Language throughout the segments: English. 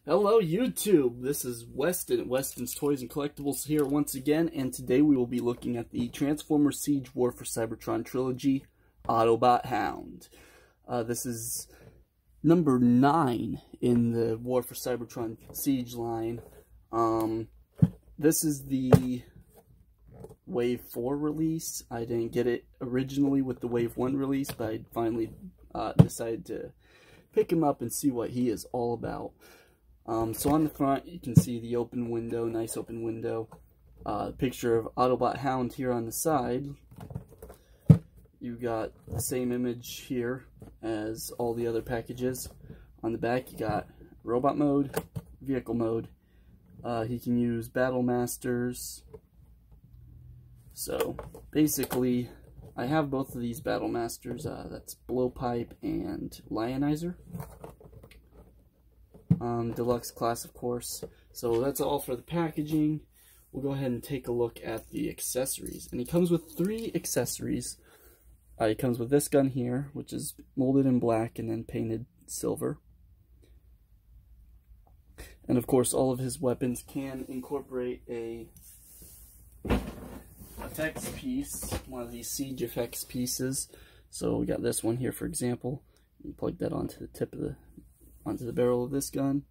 Hello YouTube, this is Weston at Weston's Toys and Collectibles here once again, and today we will be looking at the Transformers Siege War for Cybertron trilogy, Autobot Hound. This is number 9 in the War for Cybertron Siege line. This is the Wave 4 release. I didn't get it originally with the Wave 1 release, but I finally decided to pick him up and see what he is all about. So on the front, you can see the open window, nice open window. Picture of Autobot Hound here on the side. You got the same image here as all the other packages. On the back, you got robot mode, vehicle mode. He can use battle masters. So basically, I have both of these battle masters. That's blowpipe and lionizer. Deluxe class, of course. So that's all for the packaging. We'll go ahead and take a look at the accessories. And he comes with 3 accessories. He comes with this gun here, which is molded in black and then painted silver. And of course, all of his weapons can incorporate a effects piece, one of these siege effects pieces. So we got this one here, for example. You plug that onto the tip of onto the barrel of this gun.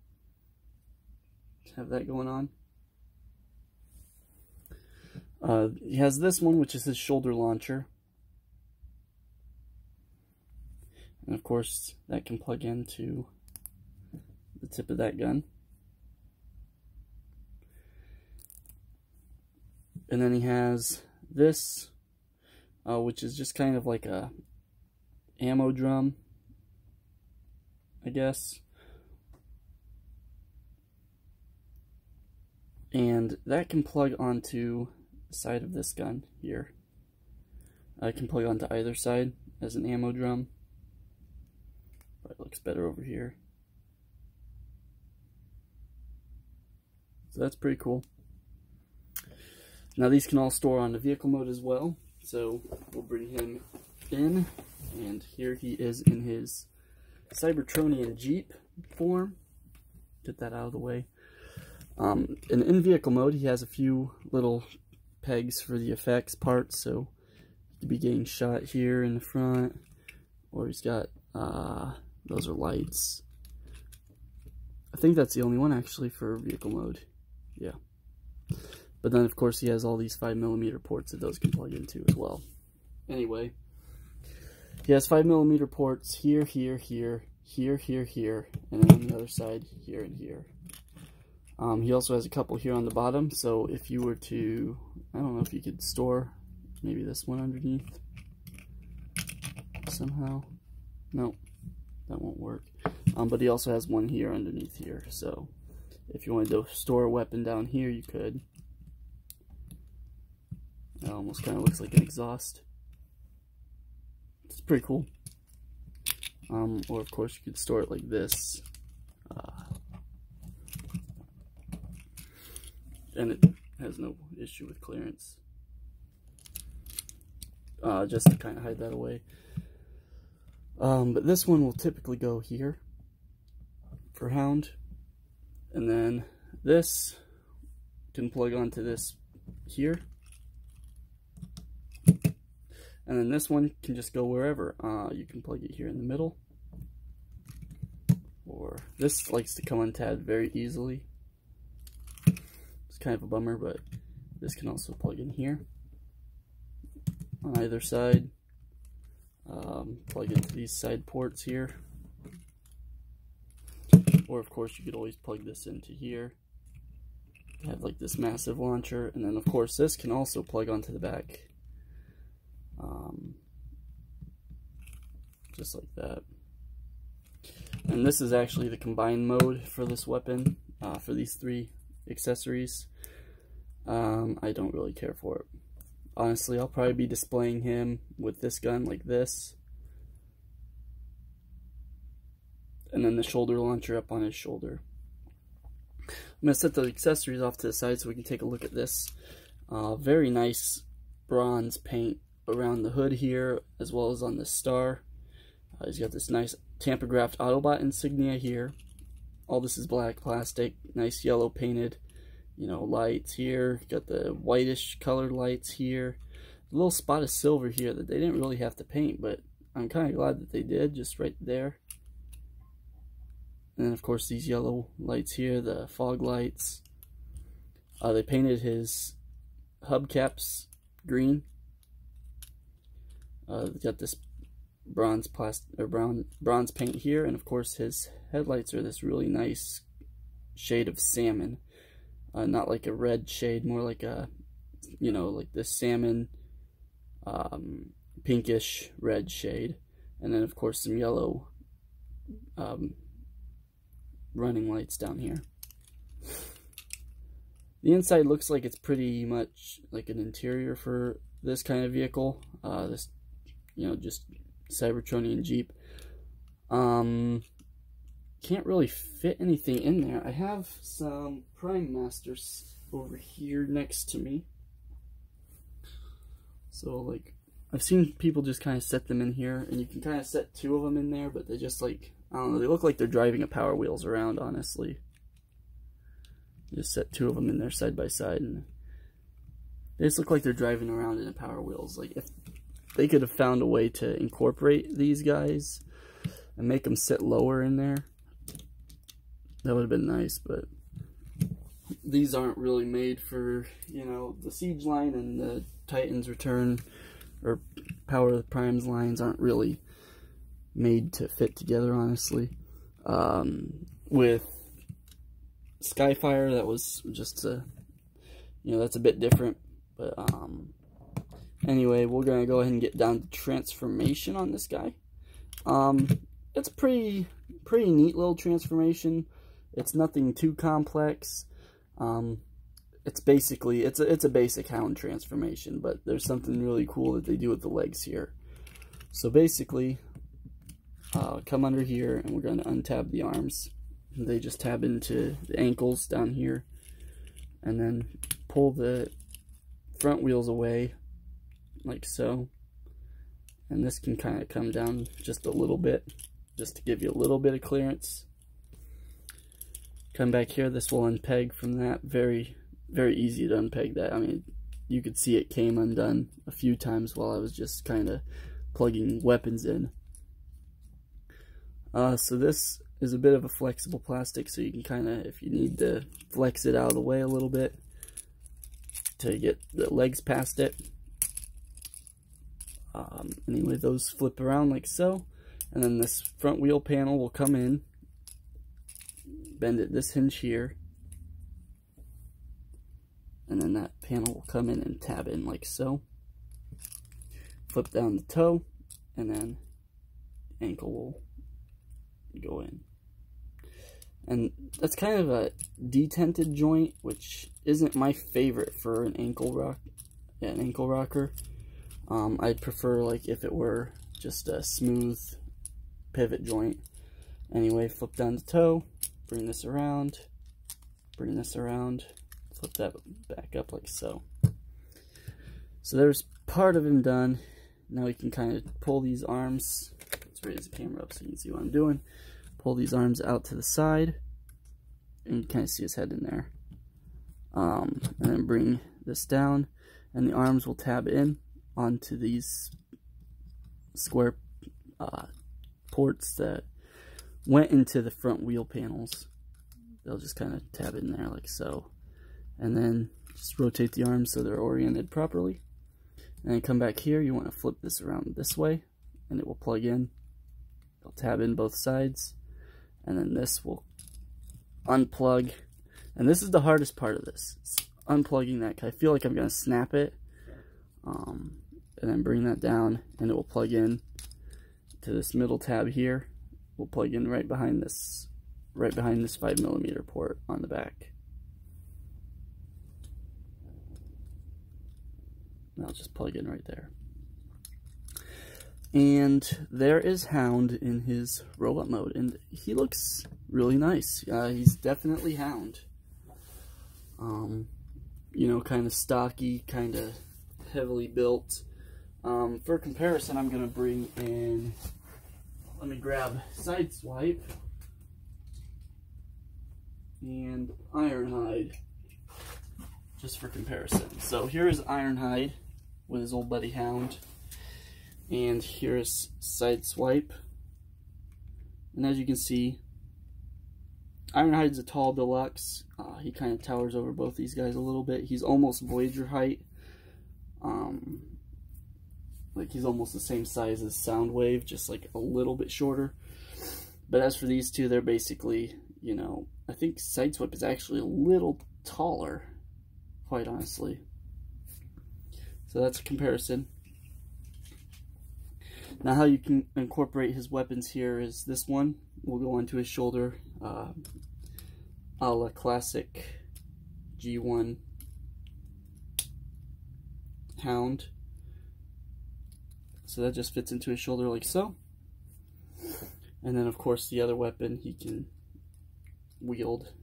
Have that going on. He has this one, which is his shoulder launcher. And of course, that can plug into the tip of that gun. And then he has this, which is just kind of like a ammo drum, I guess. And that can plug onto the side of this gun here. I can plug onto either side as an ammo drum. Probably looks better over here. So that's pretty cool. Now these can all store on the vehicle mode as well. So we'll bring him in, and here he is in his Cybertronian Jeep form. Get that out of the way. And in vehicle mode, he has a few little pegs for the effects parts, so he could be getting shot here in the front, or he's got, those are lights. I think that's the only one actually for vehicle mode, yeah. But then of course he has all these 5mm ports that those can plug into as well. Anyway, he has 5mm ports here, here, here, here, here, here, and then on the other side, here and here. He also has a couple here on the bottom, so if you were to, I don't know if you could store maybe this one underneath somehow. No, that won't work. But he also has one here underneath here, so if you wanted to store a weapon down here, you could. That almost kind of looks like an exhaust. It's pretty cool. Or of course you could store it like this. And it has no issue with clearance. Just to kind of hide that away. But this one will typically go here for Hound. And then this can plug onto this here. And then this one can just go wherever. You can plug it here in the middle. Or this likes to come untabbed very easily. It's kind of a bummer, but this can also plug in here on either side. Plug into these side ports here. Or of course you could always plug this into here. Have like this massive launcher, and then of course this can also plug onto the back. Just like that. And this is actually the combined mode for this weapon, for these 3 accessories. I don't really care for it. Honestly, I'll probably be displaying him with this gun like this. And then the shoulder launcher up on his shoulder. I'm going to set the accessories off to the side so we can take a look at this. Very nice bronze paint around the hood here, as well as on the star. He's got this nice tampographed Autobot insignia here. all this is black plastic, nice yellow painted, you know, lights here. Got the whitish colored lights here. A little spot of silver here that they didn't really have to paint, but I'm kind of glad that they did, just right there. And then of course these yellow lights here, the fog lights. They painted his hubcaps green. Got this bronze paint here, and of course his headlights are this really nice shade of salmon. Not like a red shade, more like a, you know, like this salmon, pinkish red shade. And then of course some yellow running lights down here. The inside looks like it's pretty much like an interior for this kind of vehicle. This, you know, just Cybertronian Jeep. Can't really fit anything in there. I have some Prime Masters over here next to me. So, like, I've seen people just kind of set them in here, and you can kind of set two of them in there, but they just, like, I don't know, they look like they're driving a Power Wheels around, honestly. Just set two of them in there side by side, and they just look like they're driving around in a Power Wheels. Like, if they could have found a way to incorporate these guys and make them sit lower in there, that would have been nice, but these aren't really made for, you know, the Siege line, and the Titan's Return or Power of the Primes lines aren't really made to fit together, honestly. With Skyfire, that was just a, you know, that's a bit different, but anyway, we're gonna go ahead and get down to transformation on this guy. It's pretty neat little transformation. It's nothing too complex. It's basically, it's a basic Hound transformation, but there's something really cool that they do with the legs here. So basically, come under here, and we're going to untab the arms. They just tab into the ankles down here, and then pull the front wheels away, like so. And this can kind of come down just a little bit, just to give you a little bit of clearance. Come back here, this will unpeg from that. Very easy to unpeg that. I mean, you could see it came undone a few times while I was just kind of plugging weapons in. So this is a bit of a flexible plastic, so you can kind of, if you need to flex it out of the way a little bit to get the legs past it. Anyway, those flip around like so, and then this front wheel panel will come in, bend it this hinge here, and then that panel will come in and tab in like so. Flip down the toe, and then the ankle will go in. And that's kind of a detented joint, which isn't my favorite for an ankle rocker. I'd prefer, like, if it were just a smooth pivot joint. Anyway, flip down the toe, bring this around, flip that back up like so. So there's part of him done. Now we can kind of pull these arms. Let's raise the camera up so you can see what I'm doing. Pull these arms out to the side, and you kind of see his head in there. And then bring this down, and the arms will tab in onto these square ports that went into the front wheel panels. They'll just kind of tab in there like so. And then just rotate the arms so they're oriented properly. And then come back here, you want to flip this around this way, and it will plug in. It'll tab in both sides. And then this will unplug. And this is the hardest part of this. It's unplugging that. I feel like I'm going to snap it. And then bring that down, and it will plug in to this middle tab here. We'll plug in right behind this 5mm port on the back. And I'll just plug in right there. And there is Hound in his robot mode, and he looks really nice. He's definitely Hound. You know, kind of stocky, kind of heavily built. For comparison, I'm going to bring in, let me grab Sideswipe. and Ironhide, just for comparison. So here is Ironhide with his old buddy Hound, and here's Sideswipe. And as you can see, Ironhide's a tall deluxe. He kind of towers over both these guys a little bit. He's almost Voyager height. Like he's almost the same size as Soundwave, just like a little bit shorter. But as for these two, they're basically, you know, I think Sideswipe is actually a little taller, quite honestly. So that's a comparison. Now how you can incorporate his weapons here is this one will go onto his shoulder, a la classic G1 Hound. So that just fits into his shoulder like so. And then of course the other weapon he can wield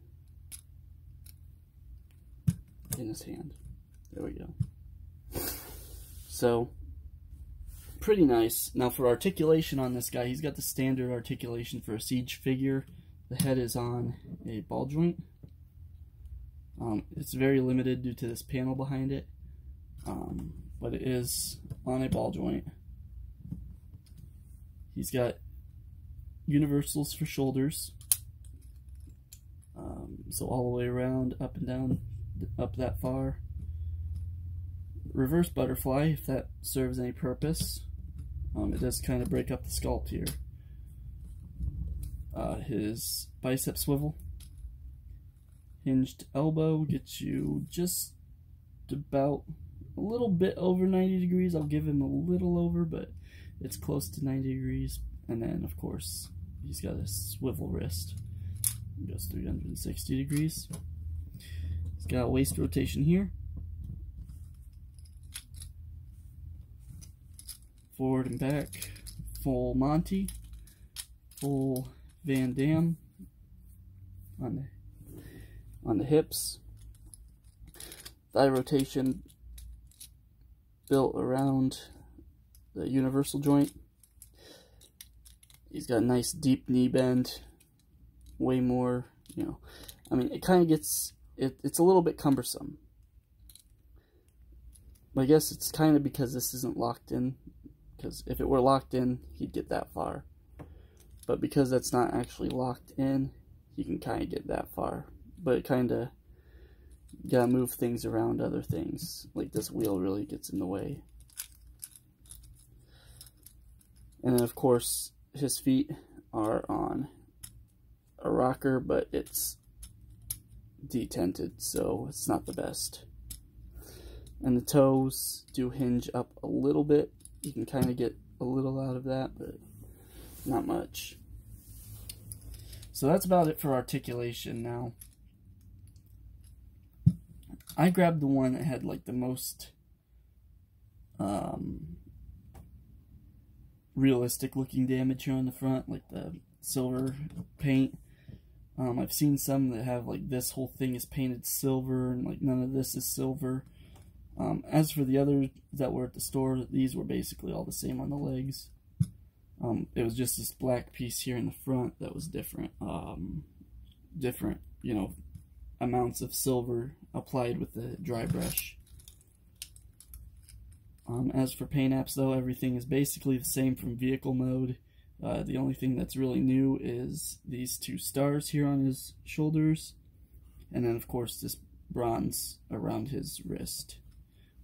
in his hand. There we go. So pretty nice. Now for articulation on this guy, he's got the standard articulation for a siege figure. The head is on a ball joint. It's very limited due to this panel behind it, but it is on a ball joint. He's got universals for shoulders, so all the way around, up and down, up that far. Reverse butterfly, if that serves any purpose. It does kind of break up the sculpt here. His bicep swivel. Hinged elbow gets you just about a little bit over 90 degrees. I'll give him a little over, but it's close to 90 degrees. And then, of course, he's got a swivel wrist. It goes 360 degrees. He's got waist rotation here. Forward and back. Full Monty. Full Van Damme on the hips. Thigh rotation built around the universal joint. He's got a nice deep knee bend, way more, you know, I mean, it kind of gets, it's a little bit cumbersome. I guess it's kind of because this isn't locked in, because if it were locked in, he'd get that far. But because that's not actually locked in, he can kind of get that far. But it kind of gotta move things around other things. Like this wheel really gets in the way. And then of course his feet are on a rocker, but it's detented, so it's not the best. And the toes do hinge up a little bit. You can kind of get a little out of that, but not much. So that's about it for articulation. Now I grabbed the one that had like the most realistic looking damage here on the front, like the silver paint. I've seen some that have like this whole thing is painted silver and like none of this is silver. As for the others that were at the store, these were basically all the same on the legs. It was just this black piece here in the front that was different. Different, you know, amounts of silver applied with the dry brush. As for paint apps though, everything is basically the same from vehicle mode. The only thing that's really new is these two stars here on his shoulders, and then of course this bronze around his wrist,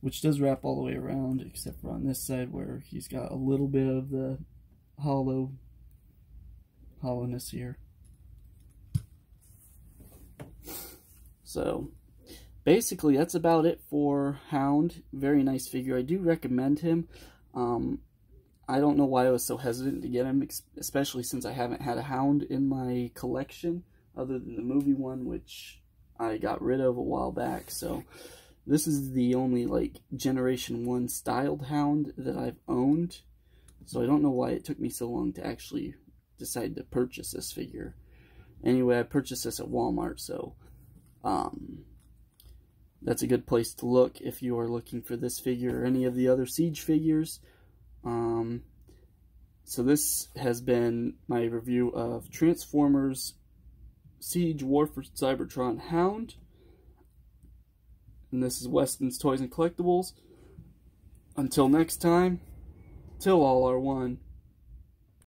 which does wrap all the way around except for on this side where he's got a little bit of the hollowness here. So basically that's about it for Hound. Very nice figure. I do recommend him. I don't know why I was so hesitant to get him, especially since I haven't had a Hound in my collection other than the movie one, which I got rid of a while back. So this is the only like Generation 1 styled Hound that I've owned. So I don't know why it took me so long to actually decide to purchase this figure. Anyway, I purchased this at Walmart, so that's a good place to look if you are looking for this figure or any of the other Siege figures. So this has been my review of Transformers Siege War for Cybertron Hound. And this is Weston's Toys and Collectibles. Until next time, till all are one.